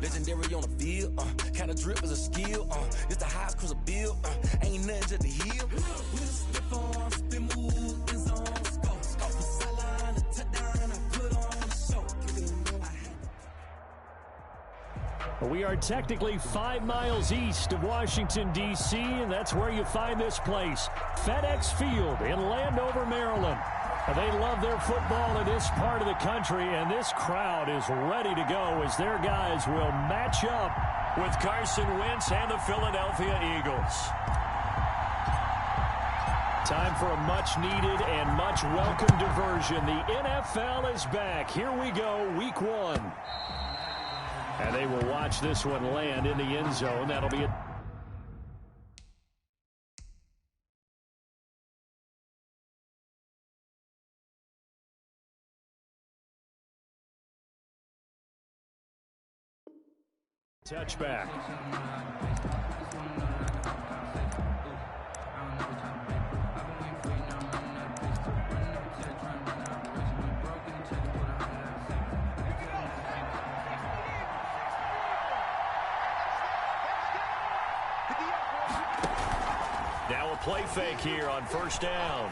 legendary on the field, kinda drip is a skill, it's the highest cruise a bill, ain't nothing just the hill. We just slip on, spin move, in zone, scope from sideline to touchdown, I put on the show. We are technically 5 miles east of Washington, D.C., and that's where you find this place, FedEx Field in Landover, Maryland. They love their football in this part of the country, and this crowd is ready to go as their guys will match up with Carson Wentz and the Philadelphia Eagles. Time for a much-needed and much-welcome diversion. The NFL is back. Here we go, Week 1. And they will watch this one land in the end zone. That'll be it. Touchback. Now a play fake here on first down.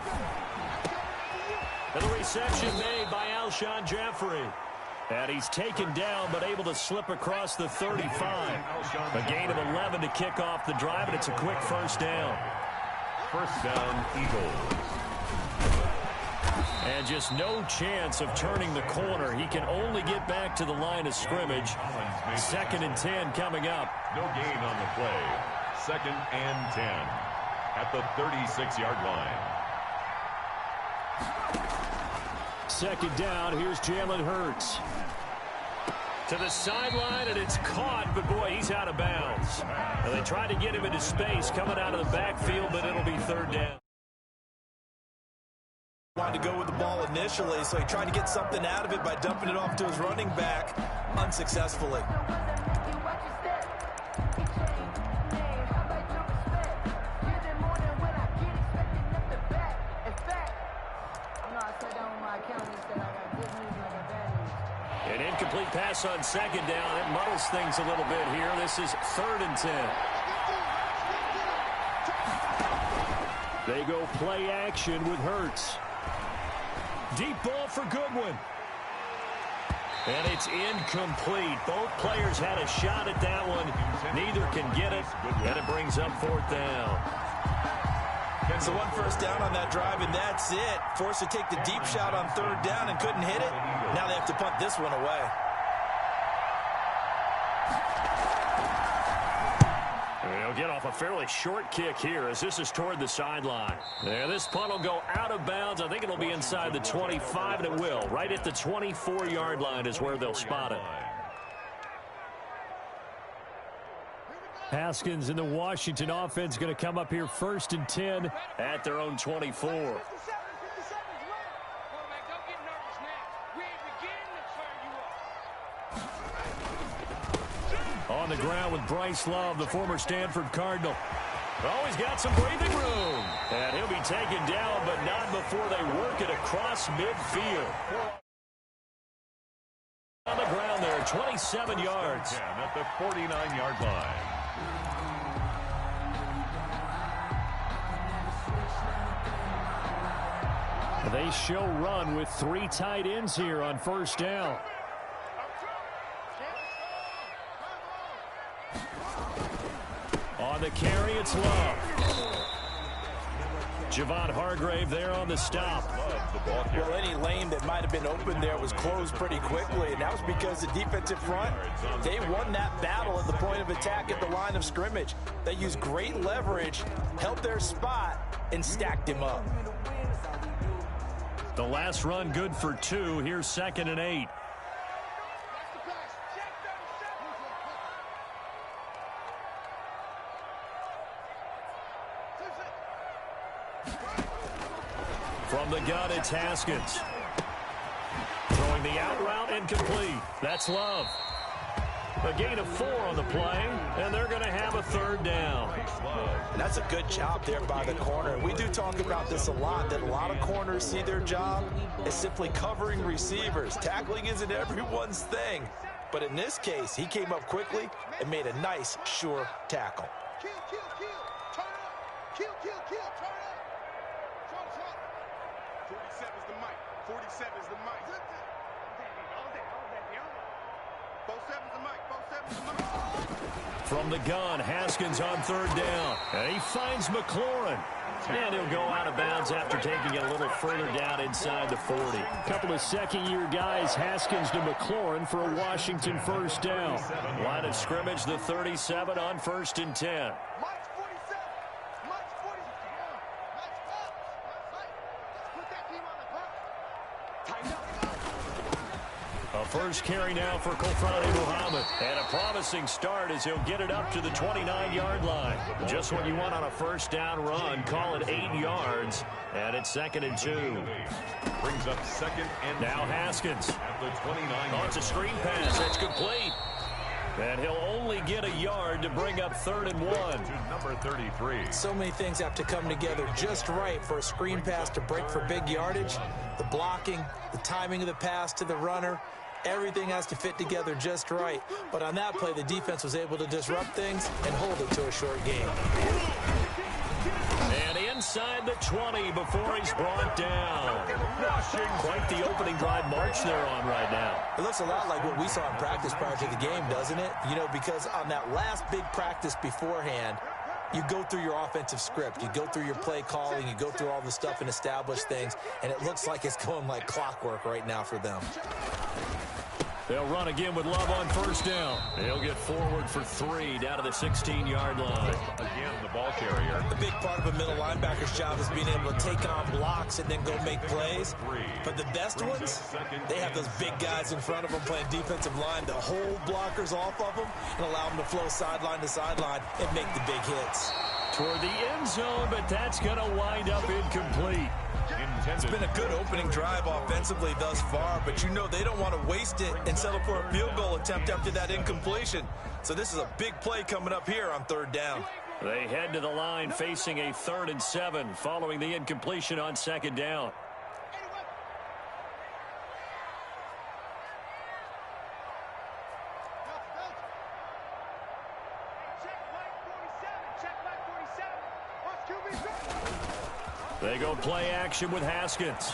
And the reception made by Alshon Jeffrey. And he's taken down but able to slip across the 35. A gain of 11 to kick off the drive, and it's a quick first down. First down, Eagles. And just no chance of turning the corner. He can only get back to the line of scrimmage. 2nd and 10 coming up. No gain on the play. 2nd and 10 at the 36-yard line. 2nd down. Here's Jalen Hurts. To the sideline, and it's caught, but boy, he's out of bounds. And they tried to get him into space coming out of the backfield, but it'll be 3rd down. Wanted to go with the ball initially, so he tried to get something out of it by dumping it off to his running back unsuccessfully. An incomplete pass on 2nd down. It muddles things a little bit here. This is 3rd and 10. They go play action with Hurts. Deep ball for Goodwin. And it's incomplete. Both players had a shot at that one. Neither can get it, and it brings up 4th down. So 1 first down on that drive, and that's it. Forced to take the deep shot on 3rd down and couldn't hit it. Now they have to punt this one away. They'll get off a fairly short kick here as this is toward the sideline. Yeah, this punt will go out of bounds. I think it'll be inside the 25, and it will. Right at the 24-yard line is where they'll spot it. Haskins and the Washington offense going to come up here 1st and 10 at their own 24. On the ground with Bryce Love, the former Stanford Cardinal. Oh, he's got some breathing room. And he'll be taken down, but not before they work it across midfield. On the ground there, 27 yards. At the 49-yard line. They show run with 3 tight ends here on first down. On the carry, it's Love. Javon Hargrave there on the stop. Well, any lane that might have been open there was closed pretty quickly, and that was because the defensive front, they won that battle at the point of attack at the line of scrimmage. They used great leverage, held their spot, and stacked him up. The last run good for 2. Here's 2nd and 8. From the gun, it's Haskins. Throwing the out route incomplete. That's Love. A gain of 4 on the play, and they're going to have a 3rd down. And that's a good job there by the corner. We do talk about this a lot, that a lot of corners see their job as simply covering receivers. Tackling isn't everyone's thing. But in this case, he came up quickly and made a nice, sure tackle. Kill, kill, kill. Turn up. Kill, kill, kill. Turn up. Short, short. 47's the mic. 47's the mic. 47's the mic. 47's the mic. From the gun, Haskins on third down. And he finds McLaurin. And he'll go out of bounds after taking it a little further down inside the 40. A couple of second-year guys, Haskins to McLaurin for a Washington first down. Line of scrimmage, the 37 on 1st and 10. Mike's 47. Mike's 47. Mike's up. Let's put that team on the clock. Tighten up. A first carry now for Kofrani Muhammad. And a promising start as he'll get it up to the 29-yard line. Just what you want on a first down run. Call it 8 yards. And it's 2nd and 2. Brings up 2nd and Now Haskins. at the 29. Oh, it's a screen pass. It's complete. And he'll only get a yard to bring up 3rd and 1. To number 33. So many things have to come together just right for a screen pass to break for big yardage. The blocking, the timing of the pass to the runner, everything has to fit together just right. But on that play, the defense was able to disrupt things and hold it to a short game. And inside the 20 before he's brought down. Quite the opening drive march they're on right now. It looks a lot like what we saw in practice prior to the game, doesn't it? You know, because on that last big practice beforehand, you go through your offensive script. You go through your play calling. You go through all the stuff and establish things. And it looks like it's going like clockwork right now for them. They'll run again with Love on first down. They'll get forward for 3 down to the 16-yard line. Again, the ball carrier. The big part of a middle linebacker's job is being able to take on blocks and then go make plays. But the best ones, they have those big guys in front of them playing defensive line that hold blockers off of them and allow them to flow sideline to sideline and make the big hits. Toward the end zone, but that's going to wind up incomplete. It's been a good opening drive offensively thus far, but you know they don't want to waste it and settle for a field goal attempt after that incompletion. So this is a big play coming up here on 3rd down. They head to the line facing a 3rd and 7 following the incompletion on 2nd down. They go play action with Haskins.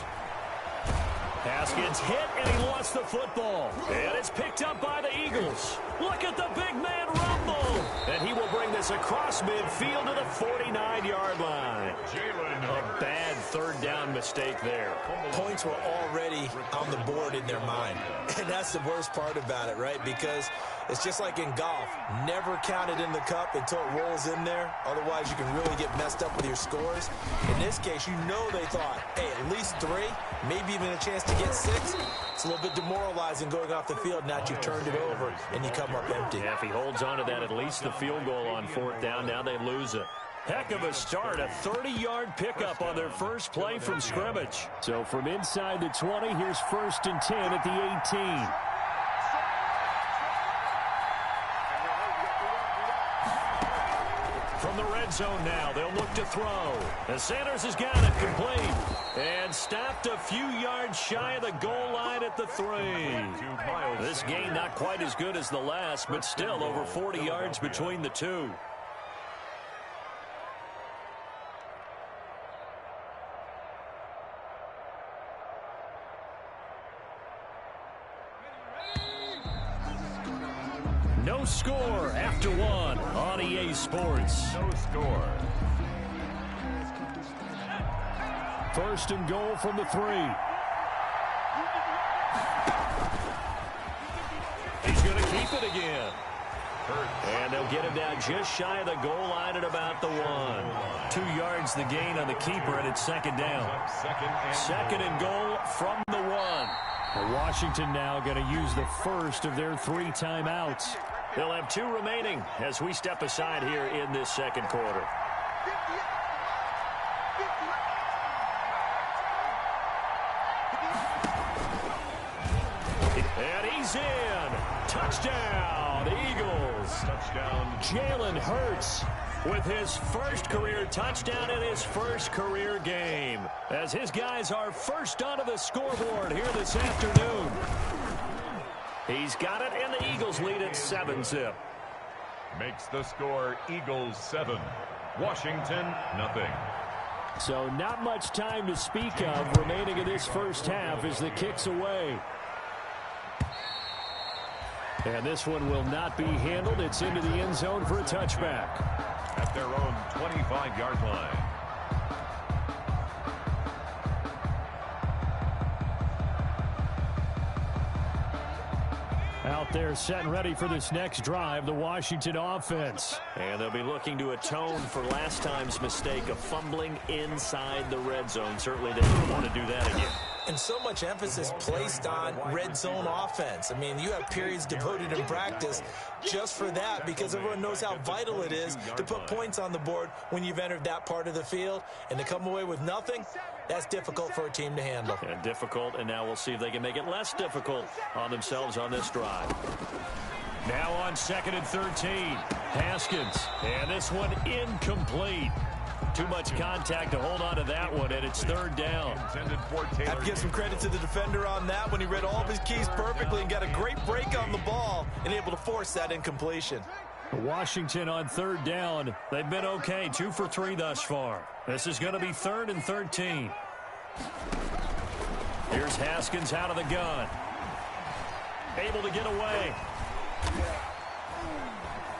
Haskins hit, and he lost the football. And it's picked up by the Eagles. Look at the big man rumble. And he will bring this across midfield to the 49-yard line. A bad 3rd down mistake there. Points were already on the board in their mind. And that's the worst part about it, right? Because it's just like in golf. Never count it in the cup until it rolls in there. Otherwise, you can really get messed up with your scores. In this case, you know they thought, hey, at least 3, maybe even a chance to get 6. It's a little bit demoralizing going off the field. Now you've turned it over, and you come up empty. Yeah, if he holds on to that, at least the field goal on 4th down. Now they lose it. Heck of a start, a 30-yard pickup on their first play from scrimmage. So from inside the 20, here's 1st and 10 at the 18. From the red zone now, they'll look to throw. And Sanders has got it complete. And stopped a few yards shy of the goal line at the 3. This game not quite as good as the last, but still over 40 yards between the two. No score after 1 on EA Sports. No score. 1st and goal from the 3. He's going to keep it again. And they'll get him down just shy of the goal line at about the 1. 2 yards the gain on the keeper, and it's 2nd down. 2nd and goal from the 1. Well, Washington now going to use the first of their 3 timeouts. They'll have 2 remaining as we step aside here in this 2nd quarter. And he's in. Touchdown, Eagles. Touchdown. Jalen Hurts with his first career touchdown in his first career game, as his guys are first onto the scoreboard here this afternoon. He's got it, and the Eagles lead at 7-0. Makes the score Eagles 7, Washington nothing. So not much time to speak of remaining in this first half as the kick's away. And this one will not be handled. It's into the end zone for a touchback. At their own 25-yard line. Out there set and ready for this next drive, the Washington offense. And they'll be looking to atone for last time's mistake of fumbling inside the red zone. Certainly they don't want to do that again. And so much emphasis placed on red zone offense. I mean, you have periods devoted in practice just for that because everyone knows how vital it is to put points on the board when you've entered that part of the field. And to come away with nothing, that's difficult for a team to handle. And difficult, and now we'll see if they can make it less difficult on themselves on this drive. Now on 2nd and 13, Haskins. And this one incomplete. Too much contact to hold on to that one, and it's 3rd down. I have to give some credit to the defender on that when he read all of his keys perfectly and got a great break on the ball and able to force that incompletion. Washington on 3rd down. They've been okay, 2 for 3 thus far. This is going to be 3rd and 13. Here's Haskins out of the gun. Able to get away.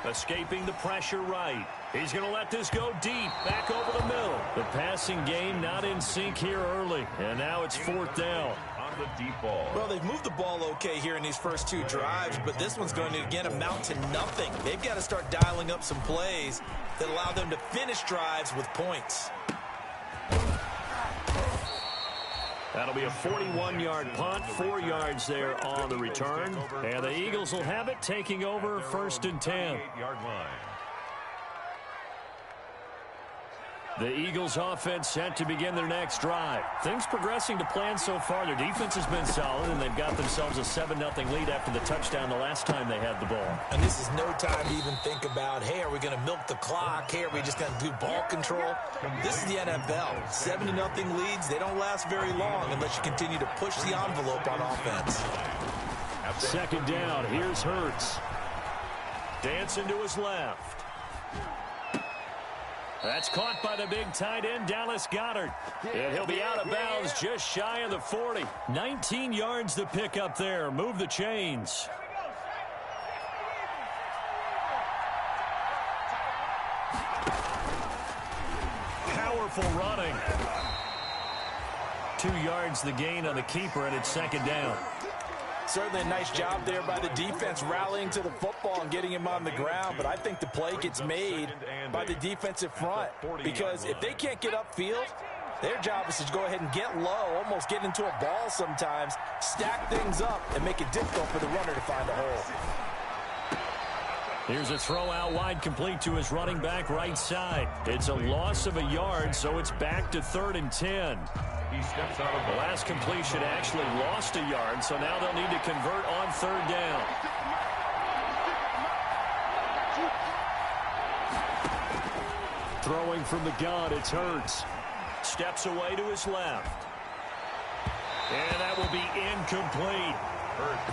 Escaping the pressure right. He's going to let this go deep, back over the middle. The passing game not in sync here early, and now it's 4th down. On the deep ball. Well, they've moved the ball okay here in these first 2 drives, but this one's going to, again, amount to nothing. They've got to start dialing up some plays that allow them to finish drives with points. That'll be a 41-yard punt, 4 yards there on the return. And the Eagles will have it, taking over 1st and 10. The Eagles offense set to begin their next drive. Things progressing to plan so far. Their defense has been solid, and they've got themselves a 7-0 lead after the touchdown the last time they had the ball. And this is no time to even think about, hey, are we going to milk the clock? Hey, are we just going to do ball control? This is the NFL. 7-0 leads, they don't last very long unless you continue to push the envelope on offense. 2nd down, here's Hurts. Dancing to his left. That's caught by the big tight end, Dallas Goedert. And he'll be out of bounds just shy of the 40. 19 yards to pick up there. Move the chains. Powerful running. 2 yards the gain on the keeper, and it's 2nd down. Certainly a nice job there by the defense rallying to the football and getting him on the ground, but I think the play gets made by the defensive front because if they can't get upfield, their job is to go ahead and get low, almost get into a ball sometimes, stack things up, and make it difficult for the runner to find a hole. Here's a throw out wide, complete to his running back right side. It's a loss of a yard, so it's back to 3rd and 10. He steps out of the last completion actually lost a yard, so now they'll need to convert on 3rd down. Throwing from the gun, it's Hurts. Steps away to his left. And that will be incomplete.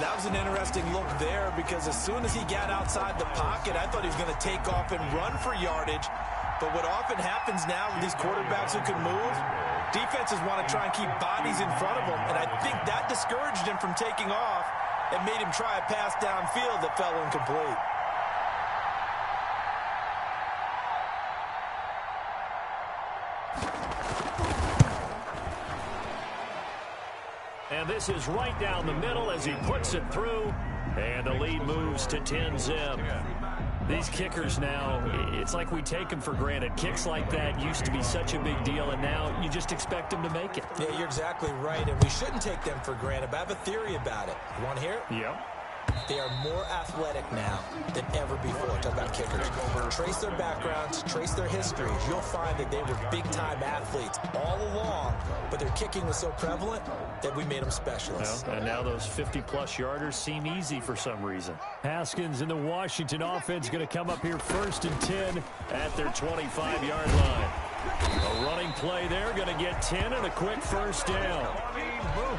That was an interesting look there because as soon as he got outside the pocket, I thought he was going to take off and run for yardage. But what often happens now with these quarterbacks who can move, defenses want to try and keep bodies in front of them, and I think that discouraged him from taking off and made him try a pass downfield that fell incomplete. And this is right down the middle as he puts it through, and the lead moves to 10-zip. These kickers now, it's like we take them for granted. Kicks like that used to be such a big deal, and now you just expect them to make it. Yeah, you're exactly right, and we shouldn't take them for granted, but I have a theory about it. You want to hear it? Yep. They are more athletic now than ever before. Talk about kickers. Trace their backgrounds, trace their histories. You'll find that they were big-time athletes all along, but their kicking was so prevalent that we made them specialists. Well, and now those 50-plus yarders seem easy for some reason. Haskins and the Washington offense going to come up here 1st and 10 at their 25-yard line. A running play there, going to get 10 and a quick 1st down.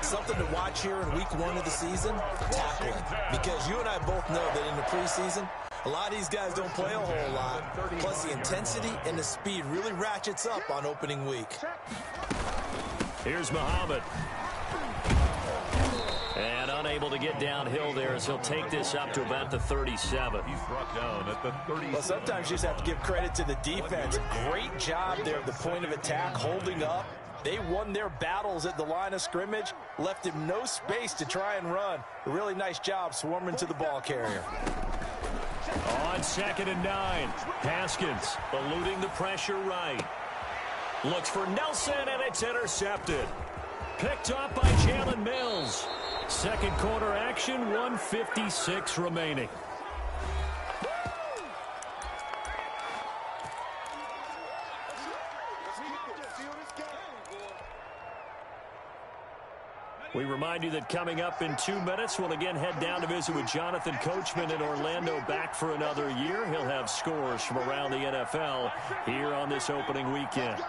Something to watch here in week 1 of the season, tackling. Because you and I both know that in the preseason, a lot of these guys don't play a whole lot. Plus, the intensity and the speed really ratchets up on opening week. Here's Muhammad. And unable to get downhill there as he'll take this up to about the 37. He's brought down at the 37. Well, sometimes you just have to give credit to the defense. Great job there at the point of attack, holding up. They won their battles at the line of scrimmage, left him no space to try and run. A really nice job swarming to the ball carrier. On 2nd and 9, Haskins eluding the pressure right. Looks for Nelson, and it's intercepted. Picked up by Jalen Mills. Second quarter action, 1:56 remaining. We remind you that coming up in 2 minutes, we'll again head down to visit with Jonathan Coachman in Orlando, back for another year. He'll have scores from around the NFL here on this opening weekend.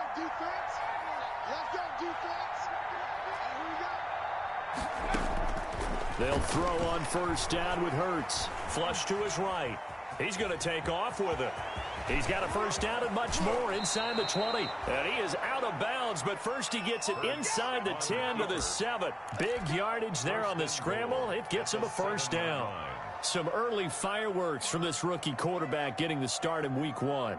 They'll throw on 1st down with Hurts. Flush to his right. He's going to take off with it. He's got a 1st down and much more inside the 20. And he is out of bounds, but first he gets it inside the 10 to the 7. Big yardage there on the scramble. It gets him a 1st down. Some early fireworks from this rookie quarterback getting the start in week 1.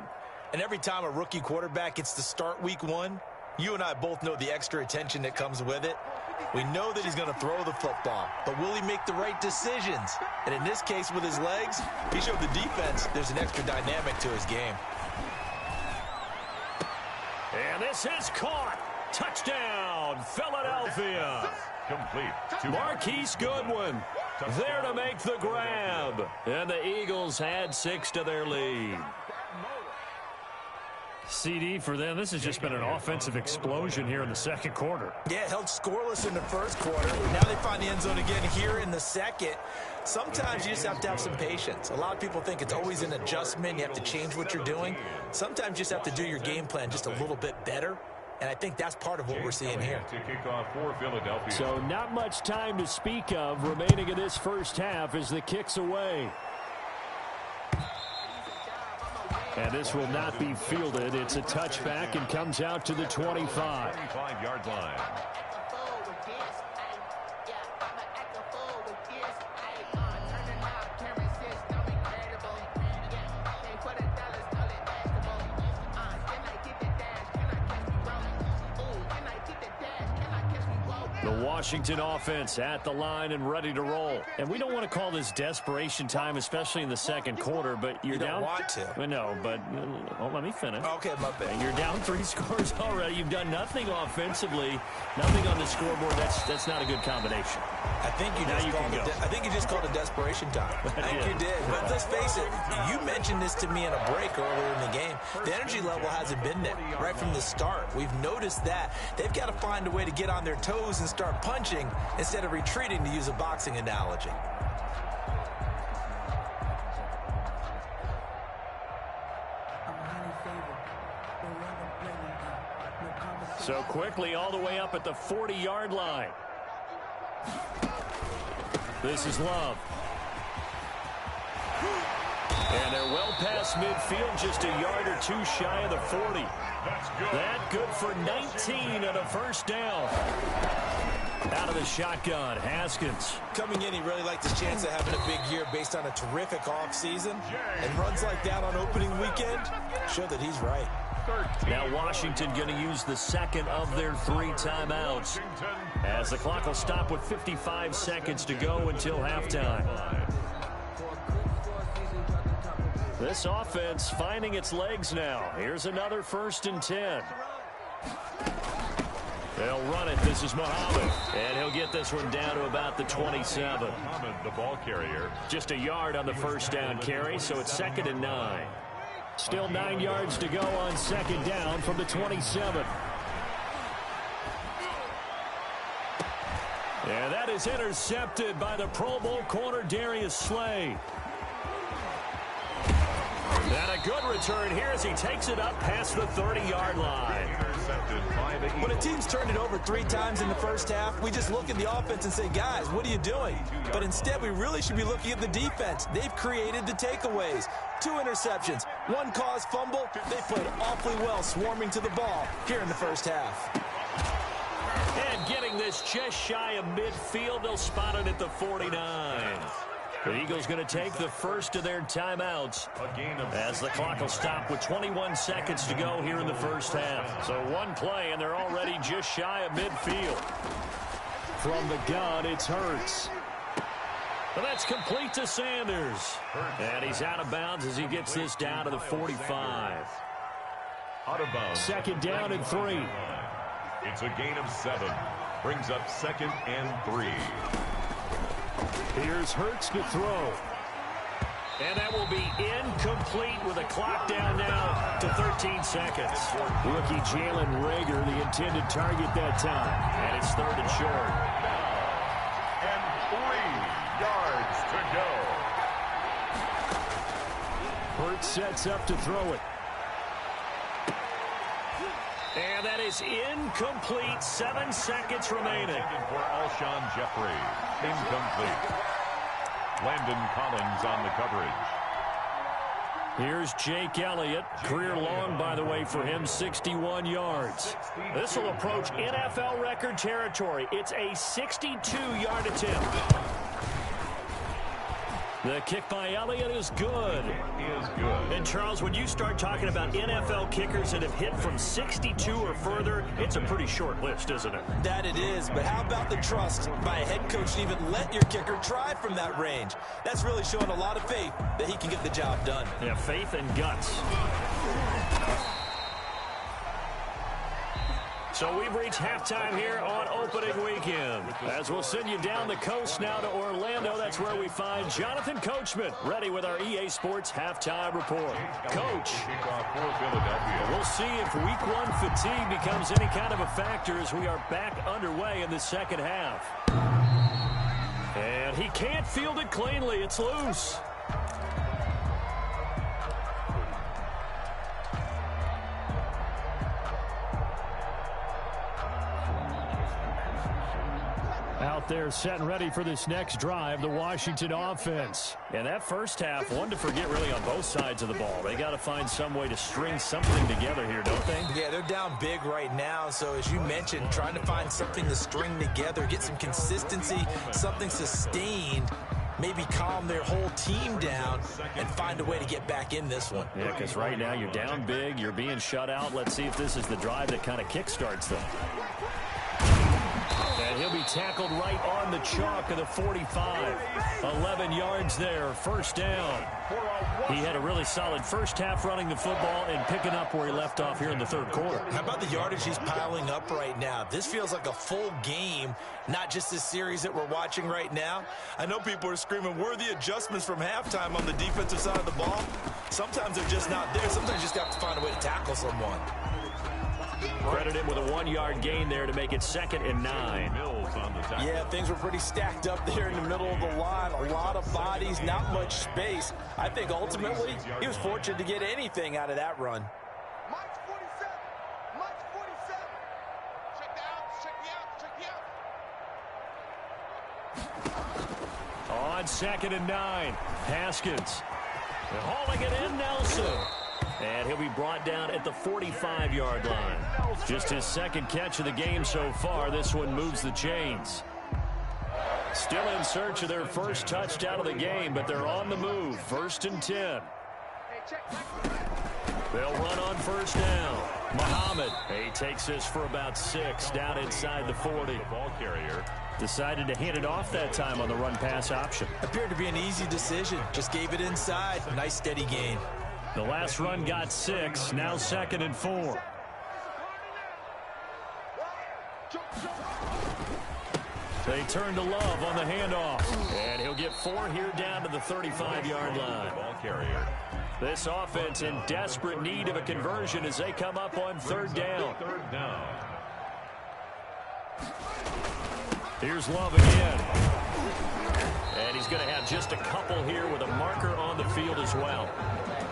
And every time a rookie quarterback gets to start week 1, you and I both know the extra attention that comes with it. We know that he's going to throw the football, but will he make the right decisions? And in this case, with his legs, he showed the defense there's an extra dynamic to his game. And this is caught. Touchdown, Philadelphia. Complete. Marquise Goodwin there to make the grab. And the Eagles add 6 to their lead. CD, for them, this has just been an offensive explosion here in the second quarter. Yeah, held scoreless in the first quarter. Now they find the end zone again here in the second. Sometimes you just have to have some patience. A lot of people think it's always an adjustment. You have to change what you're doing. Sometimes you just have to do your game plan just a little bit better. And I think that's part of what we're seeing here. To kick off for Philadelphia. So not much time to speak of remaining in this first half as the kick's away. And this will not be fielded. It's a touchback and comes out to the 25. 25-yard line. The Washington offense at the line and ready to roll. And we don't want to call this desperation time, especially in the second quarter, but you're down. You don't want to. No, but let me finish. Okay, my bad. You're down 3 scores already. You've done nothing offensively, nothing on the scoreboard. That's not a good combination. I think you just called it desperation time. I think you did. But let's face it, you mentioned this to me in a break earlier in the game. The energy level hasn't been there right from the start. We've noticed that. They've got to find a way to get on their toes and start punching instead of retreating, to use a boxing analogy. So quickly all the way up at the 40-yard line. This is Love. And they're well past midfield, just a yard or two shy of the 40. That's good. That good for 19 and a 1st down. Out of the shotgun, Haskins. Coming in, he really liked his chance of having a big year based on a terrific offseason. And runs like that on opening weekend show that he's right. Now Washington going to use the second of their 3 timeouts, as the clock will stop with 55 seconds to go until halftime. This offense finding its legs now. Here's another 1st and 10. They'll run it. This is Muhammad. And he'll get this one down to about the 27. Muhammad, the ball carrier. Just a yard on the 1st down carry, so it's 2nd and 9. Still 9 yards to go on 2nd down from the 27. And that is intercepted by the Pro Bowl corner Darius Slay. And a good return here as he takes it up past the 30-yard line. When a team's turned it over 3 times in the first half, we just look at the offense and say, guys, what are you doing? But instead, we really should be looking at the defense. They've created the takeaways. 2 interceptions, 1 caused fumble. They played awfully well swarming to the ball here in the first half. And getting this just shy of midfield, they'll spot it at the 49. The Eagles going to take the first of their timeouts as the clock will stop with 21 seconds to go here in the first half. So 1 play, and they're already just shy of midfield. From the gun, it's Hurts. And that's complete to Sanders. And he's out of bounds as he gets this down to the 45. Out of bounds. Second down and 3. It's a gain of 7. Brings up 2nd and 3. Here's Hurts to throw. And that will be incomplete with a clock down now to 13 seconds. Rookie Jalen Reagor, the intended target that time. And it's 3rd and short. And 3 yards to go. Hurts sets up to throw it. And that is incomplete. 7 seconds remaining. For Alshon Jeffrey. Incomplete. Landon Collins on the coverage. Here's Jake Elliott. Career long, by the way, for him, 61 yards. This will approach NFL record territory. It's a 62-yard attempt. The kick by Elliott is good. It is good. And, Charles, when you start talking about NFL kickers that have hit from 62 or further, it's a pretty short list, isn't it? That it is, but how about the trust by a head coach to even let your kicker try from that range? That's really showing a lot of faith that he can get the job done. Yeah, faith and guts. So we've reached halftime here on opening weekend. As we'll send you down the coast now to Orlando, that's where we find Jonathan Coachman, ready with our EA Sports halftime report. Coach, we'll see if week 1 fatigue becomes any kind of a factor as we are back underway in the second half. And he can't field it cleanly. It's loose. Out there set and ready for this next drive, the Washington offense. And that first half, one to forget really on both sides of the ball. They got to find some way to string something together here, don't they? Yeah, they're down big right now. So as you mentioned, trying to find something to string together, get some consistency, something sustained, maybe calm their whole team down and find a way to get back in this one. Yeah, because right now you're down big, you're being shut out. Let's see if this is the drive that kind of kickstarts them. And he'll be tackled right on the chalk of the 45. 11 yards there, first down. He had a really solid first half running the football and picking up where he left off here in the third quarter. How about the yardage he's piling up right now? This feels like a full game, not just this series that we're watching right now. I know people are screaming, where are the adjustments from halftime on the defensive side of the ball? Sometimes they're just not there. Sometimes you just have to find a way to tackle someone. Credit him with a 1-yard gain there to make it 2nd and 9. Yeah, things were pretty stacked up there in the middle of the line. A lot of bodies, not much space. I think ultimately he was fortunate to get anything out of that run. Mike's 47. Mike's 47. Check the outs. Check the outs. On 2nd and 9, Haskins. And hauling it in, Nelson. And he'll be brought down at the 45-yard line. Just his 2nd catch of the game so far. This one moves the chains. Still in search of their first touchdown of the game, but they're on the move. 1st and 10. They'll run on first down. Muhammad, he takes this for about 6 down inside the 40. Ball carrier decided to hand it off that time on the run-pass option. Appeared to be an easy decision. Just gave it inside. Nice steady gain. The last run got 6, now 2nd and 4. They turn to Love on the handoff. And he'll get 4 here down to the 35-yard line. ball carrier. This offense in desperate need of a conversion as they come up on 3rd down. 3rd down. Here's Love again. And he's going to have just a couple here with a marker on the field as well.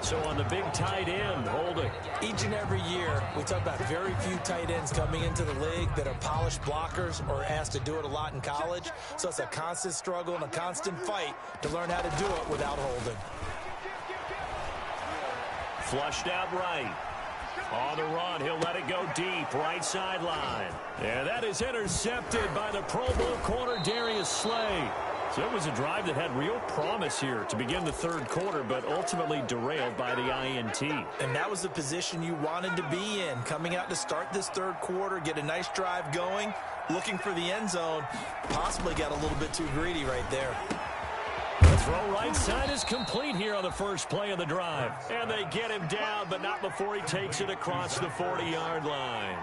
So on the big tight end, holding. Each and every year, we talk about very few tight ends coming into the league that are polished blockers or asked to do it a lot in college. So it's a constant struggle and a constant fight to learn how to do it without holding. Flushed out right. On the run, he'll let it go deep, right sideline. And that is intercepted by the Pro Bowl corner, Darius Slay. So it was a drive that had real promise here to begin the third quarter, but ultimately derailed by the INT. And that was the position you wanted to be in, coming out to start this third quarter, get a nice drive going, looking for the end zone. Possibly got a little bit too greedy right there. The throw right side is complete here on the first play of the drive. And they get him down, but not before he takes it across the 40-yard line.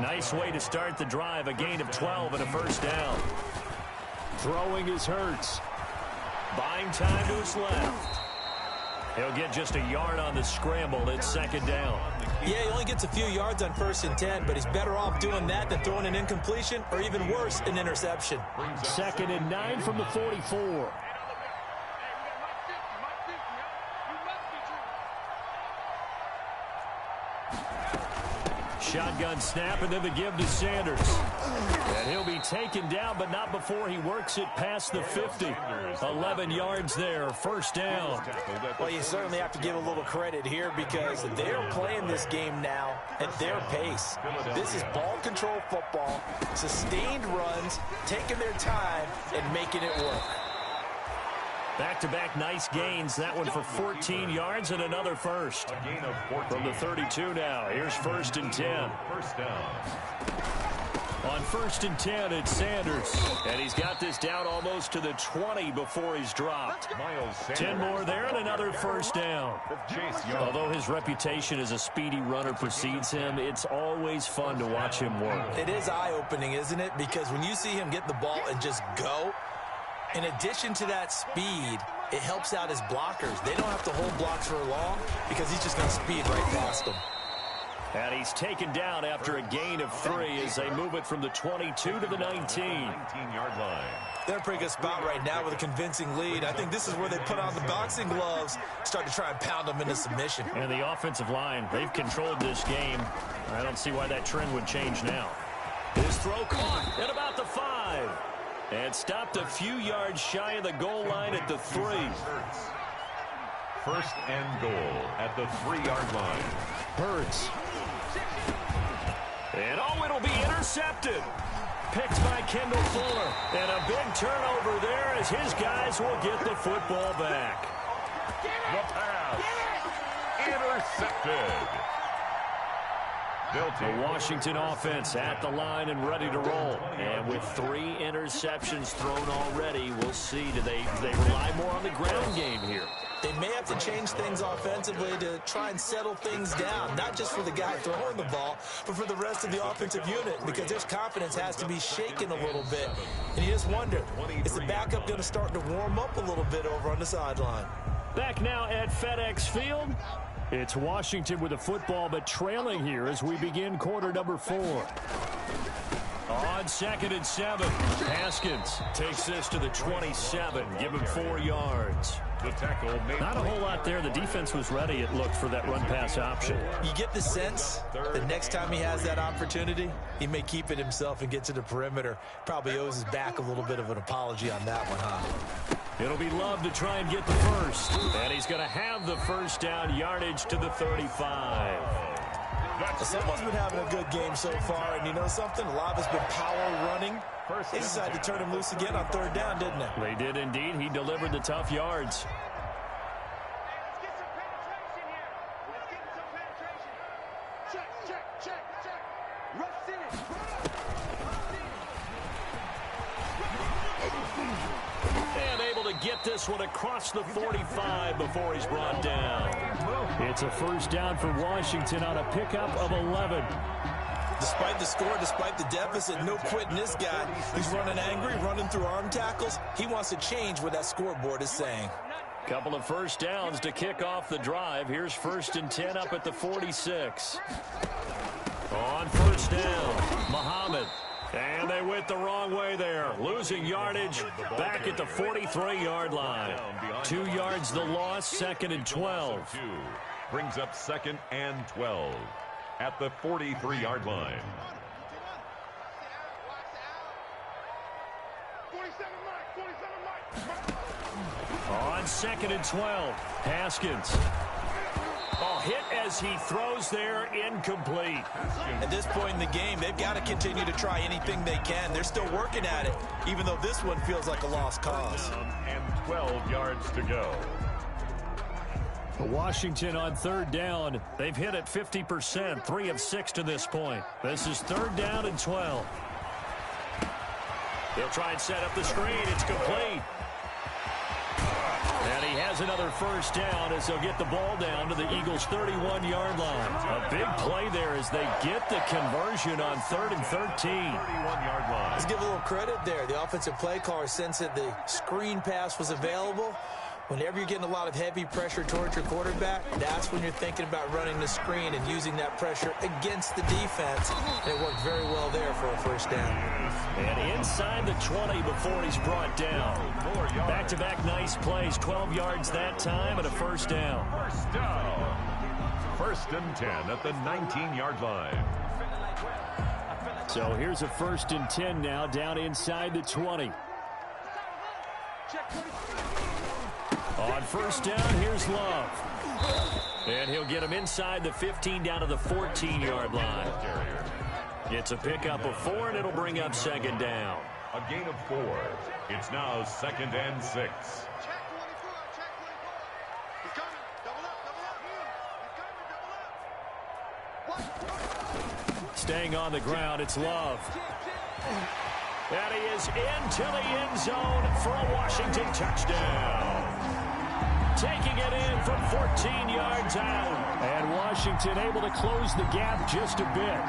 Nice way to start the drive, a gain of 12 and a first down. Throwing is Hurts. Buying time to his left. He'll get just a yard on the scramble. It's second down. Yeah, he only gets a few yards on 1st and 10, but he's better off doing that than throwing an incompletion or even worse, an interception. 2nd and 9 from the 44. Shotgun snap, and then the give to Sanders. And he'll be taken down, but not before he works it past the 50. 11 yards there, first down. Well, you certainly have to give a little credit here because they're playing this game now at their pace. This is ball control football, sustained runs, taking their time, and making it work. Back-to-back nice gains. That one for 14 yards and another first. From the 32 now. Here's 1st and 10. First down. On 1st and 10, it's Sanders. And he's got this down almost to the 20 before he's dropped. 10 more there and another first down. Although his reputation as a speedy runner precedes him, it's always fun to watch him work. It is eye-opening, isn't it? Because when you see him get the ball and just go, in addition to that speed, it helps out his blockers. They don't have to hold blocks for long because he's just going to speed right past them. And he's taken down after a gain of 3 as they move it from the 22 to the 19-yard line. They're in a pretty good spot right now with a convincing lead. I think this is where they put on the boxing gloves, start to try and pound them into submission. And the offensive line, they've controlled this game. I don't see why that trend would change now. His throw caught at about the 5. And stopped a few yards shy of the goal line at the 3. First and goal at the 3-yard line. Hurts. And it'll be intercepted. Picked by Kendall Fuller. And a big turnover there as his guys will get the football back. The pass. Intercepted. The Washington offense at the line and ready to roll. And with 3 interceptions thrown already, we'll see. Do they rely more on the ground game here? They may have to change things offensively to try and settle things down, not just for the guy throwing the ball, but for the rest of the offensive unit, because their confidence has to be shaken a little bit. And you just wonder, is the backup going to start to warm up a little bit over on the sideline? Back now at FedEx Field. It's Washington with the football, but trailing here as we begin quarter number 4. On 2nd and 7, Haskins takes this to the 27, give him 4 yards. The tackle made. Not a whole lot there. The defense was ready, it looked, for that run-pass option. You get the sense the next time he has that opportunity, he may keep it himself and get to the perimeter. Probably owes his back a little bit of an apology on that one, huh? It'll be Love to try and get the first. And he's going to have the first down, yardage to the 35. Someone's been having a good game so far, and you know something? Love has been power running. They decided to turn him loose again on 3rd down, didn't they? They did indeed. He delivered the tough yards. Let's get some penetration here. Let's get some penetration. Check. Rush in. And able to get this one across the 45 before he's brought down. It's a first down for Washington on a pickup of 11. Despite the score, despite the deficit, no quitting this guy. He's running angry, running through arm tackles. He wants to change what that scoreboard is saying. Couple of first downs to kick off the drive. Here's 1st and 10 up at the 46. On 1st down, Muhammad. And they went the wrong wrong way there. Losing yardage back at the 43-yard line. 2 yards the loss, 2nd and 12. Brings up 2nd and 12 at the 43-yard line. On 2nd and 12, Haskins. Oh, hit as he throws there, incomplete. At this point in the game, they've got to continue to try anything they can. They're still working at it, even though this one feels like a lost cause. And 12 yards to go. Washington on 3rd down. They've hit it 50%, 3 of 6 to this point. This is 3rd down and 12. They'll try and set up the screen. It's complete. And he has another 1st down as they'll get the ball down to the Eagles' 31-yard line. A big play there as they get the conversion on 3rd and 13. 31-yard line. Let's give a little credit there. The offensive play caller sensed that the screen pass was available. Whenever you're getting a lot of heavy pressure towards your quarterback, that's when you're thinking about running the screen and using that pressure against the defense. And it worked very well there for a 1st down. And inside the 20 before he's brought down. Back-to-back nice plays, 12 yards that time and a 1st down. 1st down. 1st and 10 at the 19-yard line. So here's a 1st and 10 now down inside the 20. On 1st down, here's Love. And he'll get him inside the 15 down to the 14-yard line. It's a pickup of 4, and it'll bring up 2nd down. A gain of 4. It's now 2nd and 6. Check 24. He's coming. Double up. He's coming. Double up. Staying on the ground, it's Love. And he is into the end zone for a Washington touchdown. Taking it in from 14 yards out. And Washington able to close the gap just a bit.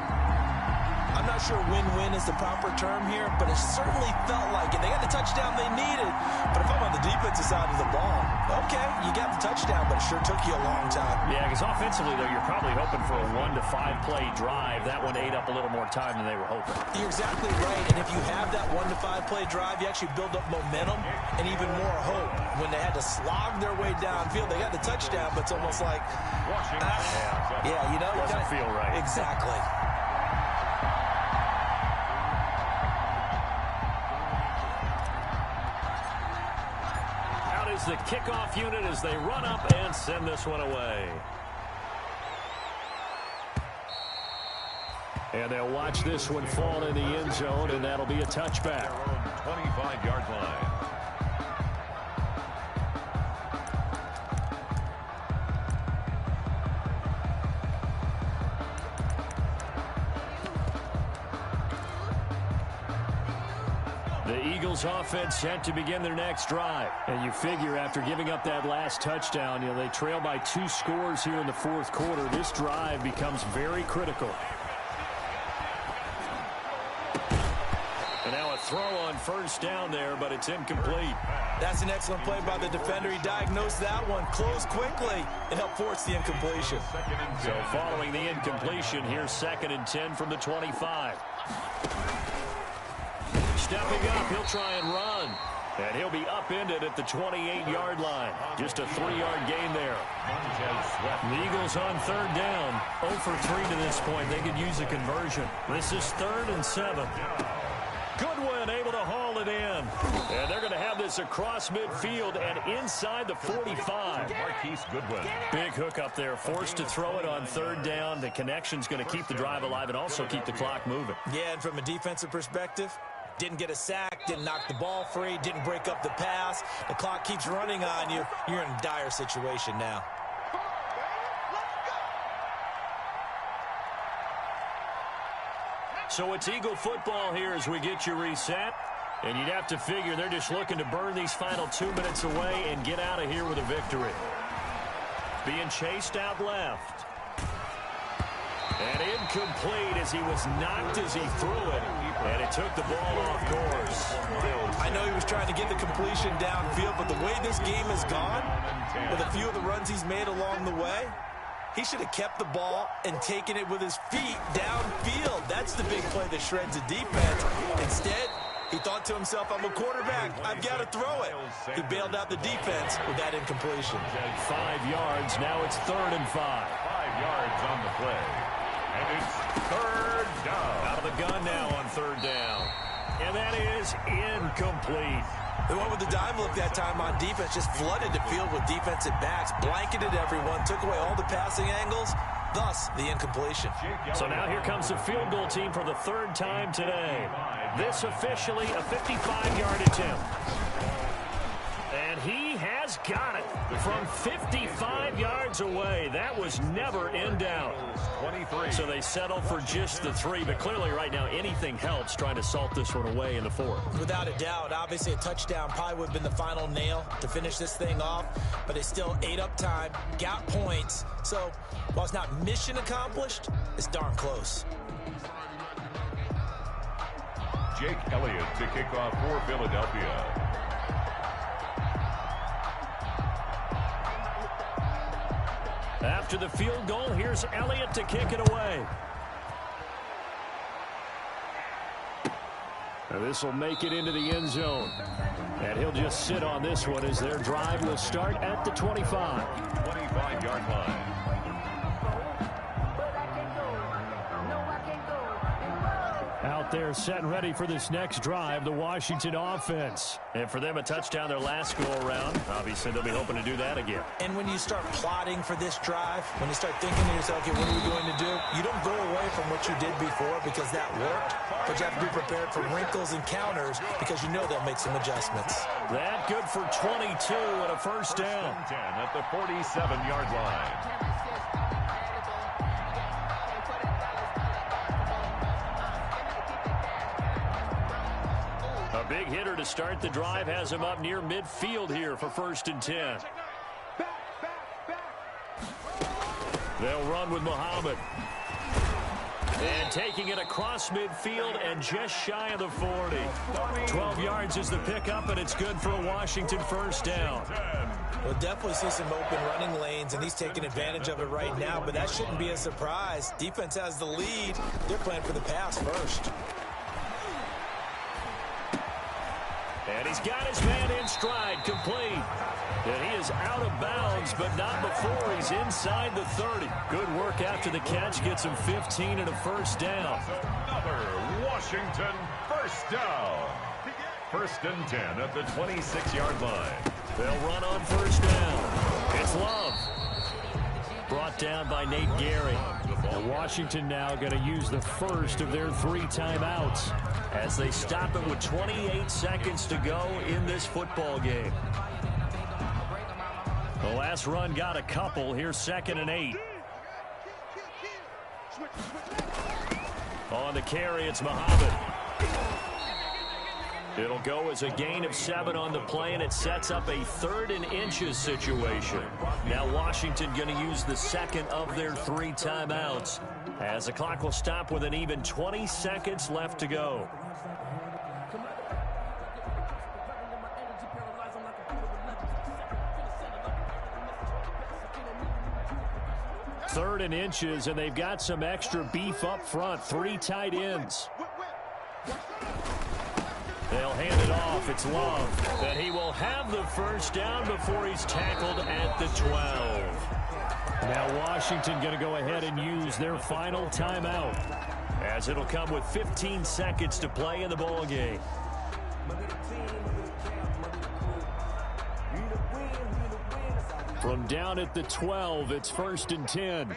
I'm not sure win-win is the proper term here, but it certainly felt like it. They got the touchdown they needed. But if I'm on the defensive side of the ball, okay, you got the touchdown, but it sure took you a long time. Yeah, because offensively, though, you're probably hoping for a 1 to 5 play drive. That one ate up a little more time than they were hoping. You're exactly right, and if you have that 1 to 5 play drive, you actually build up momentum and even more hope. When they had to slog their way downfield, they got the touchdown, but it's almost like, yeah, you know, doesn't feel right. Exactly. The kickoff unit as they run up and send this one away. And they'll watch this one fall in the end zone, and that'll be a touchback. 25-yard line. The Eagles offense set to begin their next drive. And you figure after giving up that last touchdown, they trail by 2 scores here in the 4th quarter. This drive becomes very critical. And now a throw on 1st down there, but it's incomplete. That's an excellent play by the defender. He diagnosed that one, closed quickly, and helped force the incompletion. So following the incompletion, here's 2nd and 10 from the 25. Stepping up, he'll try and run. And he'll be upended at the 28-yard line. Just a 3-yard gain there. The Eagles on 3rd down. 0 for 3 to this point. They could use a conversion. This is 3rd and 7. Goodwin able to haul it in. And they're going to have this across midfield and inside the 45. Marquise Goodwin. Big hook up there. Forced to throw it on 3rd down. The connection's going to keep the drive alive and also keep the clock moving. Yeah, and from a defensive perspective, didn't get a sack, didn't knock the ball free, didn't break up the pass. The clock keeps running on you. You're in a dire situation now. So it's Eagle football here as we get you reset. And you'd have to figure they're just looking to burn these final 2 minutes away and get out of here with a victory. Being chased out left. And incomplete as he was knocked as he threw it. And it took the ball off course. I know he was trying to get the completion downfield, but the way this game has gone, with a few of the runs he's made along the way, he should have kept the ball and taken it with his feet downfield. That's the big play that shreds a defense. Instead, He thought to himself, I'm a quarterback. I've got to throw it. He bailed out the defense with that incompletion. 5 yards. Now it's 3rd and 5. 5 yards on the play. And it's 3rd down. Out of the gun now on 3rd down. And that is incomplete. They went with the dime look that time on defense, just flooded the field with defensive backs, blanketed everyone, took away all the passing angles, thus the incompletion. So now here comes the field goal team for the 3rd time today. This officially a 55-yard attempt. And he has got it from 55 yards away. That was never in doubt. 23. So they settle for just the 3, but clearly right now anything helps trying to salt this one away in the 4th. Without a doubt, obviously a touchdown probably would have been the final nail to finish this thing off, but it still ate up time, got points. So while it's not mission accomplished, it's darn close. Jake Elliott to kick off for Philadelphia. After the field goal, here's Elliott to kick it away. And this will make it into the end zone. And he'll just sit on this one as their drive will start at the 25. 25-yard line. Out there set and ready for this next drive, the Washington offense. And for them, a touchdown their last go-around. Obviously, they'll be hoping to do that again. And when you start plotting for this drive, when you start thinking to yourself, okay, what are we going to do? You don't go away from what you did before because that worked, but you have to be prepared for wrinkles and counters because you know they'll make some adjustments. That good for 22 and a first down. 10 at the 47-yard line. A big hitter to start the drive has him up near midfield here for 1st and 10. They'll run with Muhammad. And taking it across midfield and just shy of the 40. 12 yards is the pickup, and it's good for a Washington first down. We'll definitely see some open running lanes, and he's taking advantage of it right now, but that shouldn't be a surprise. Defense has the lead. They're playing for the pass first. And he's got his man in stride, complete. And he is out of bounds, but not before he's inside the 30. Good work after the catch, gets him 15 and a first down. Another Washington first down. 1st and 10 at the 26-yard line. They'll run on first down. It's Love. Brought down by Nate Gary. And Washington now going to use the first of their 3 timeouts as they stop it with 28 seconds to go in this football game. The last run got a couple. Here's 2nd and 8. On the carry, it's Muhammad. It'll go as a gain of 7 on the play, and it sets up a 3rd and inches situation. Now Washington going to use the 2nd of their 3 timeouts as the clock will stop with an even 20 seconds left to go. Third and inches, and they've got some extra beef up front. 3 tight ends. They'll hand it off. It's Love. And he will have the first down before he's tackled at the 12. Now Washington going to go ahead and use their final timeout, as it'll come with 15 seconds to play in the ball game. From down at the 12, it's 1st and 10.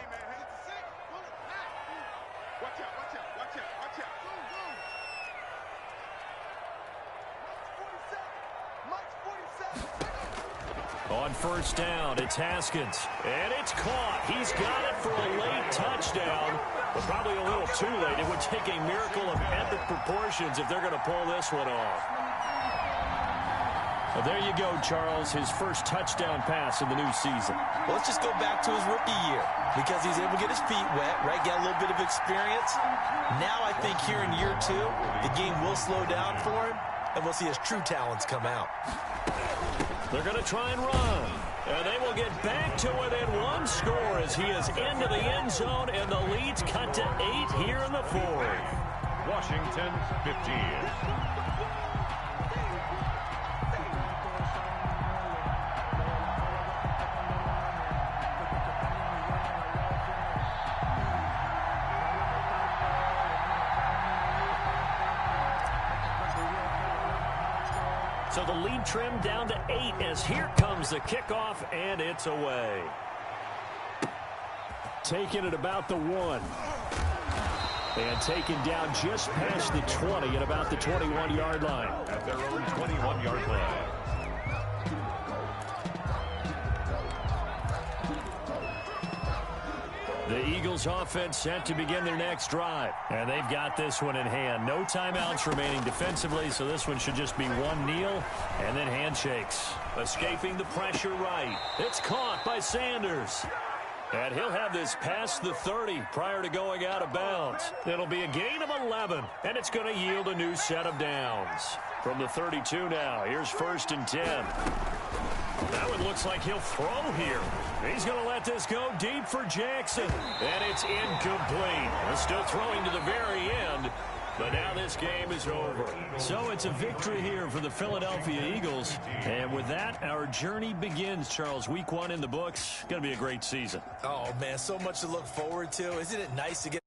On first down, it's Haskins. And it's caught. He's got it for a late touchdown, but probably a little too late. It would take a miracle of epic proportions if they're going to pull this one off. Well, there you go, Charles, his first touchdown pass in the new season. Well, let's just go back to his rookie year because he's able to get his feet wet, right, get a little bit of experience. Now I think here in year 2, the game will slow down for him, and we'll see his true talents come out. They're going to try and run. And they will get back to within 1 score as he is into the end zone, and the lead's cut to 8 here in the 4th. Washington 15. So the lead trimmed down to 8 as here comes the kickoff, and it's away. Taking it about the 1. And taken down just past the 20 at about the 21-yard line. At their own 21-yard line. The Eagles offense set to begin their next drive. And they've got this one in hand. No timeouts remaining defensively, so this one should just be one kneel and then handshakes. Escaping the pressure right. It's caught by Sanders. And he'll have this past the 30 prior to going out of bounds. It'll be a gain of 11, and it's going to yield a new set of downs. From the 32 now, here's 1st and 10. That one looks like he'll throw here. He's going to let this go deep for Jackson. And it's incomplete. He's still throwing to the very end. But now this game is over. So it's a victory here for the Philadelphia Eagles. And with that, our journey begins, Charles. Week 1 in the books. Going to be a great season. Oh, man, so much to look forward to. Isn't it nice to get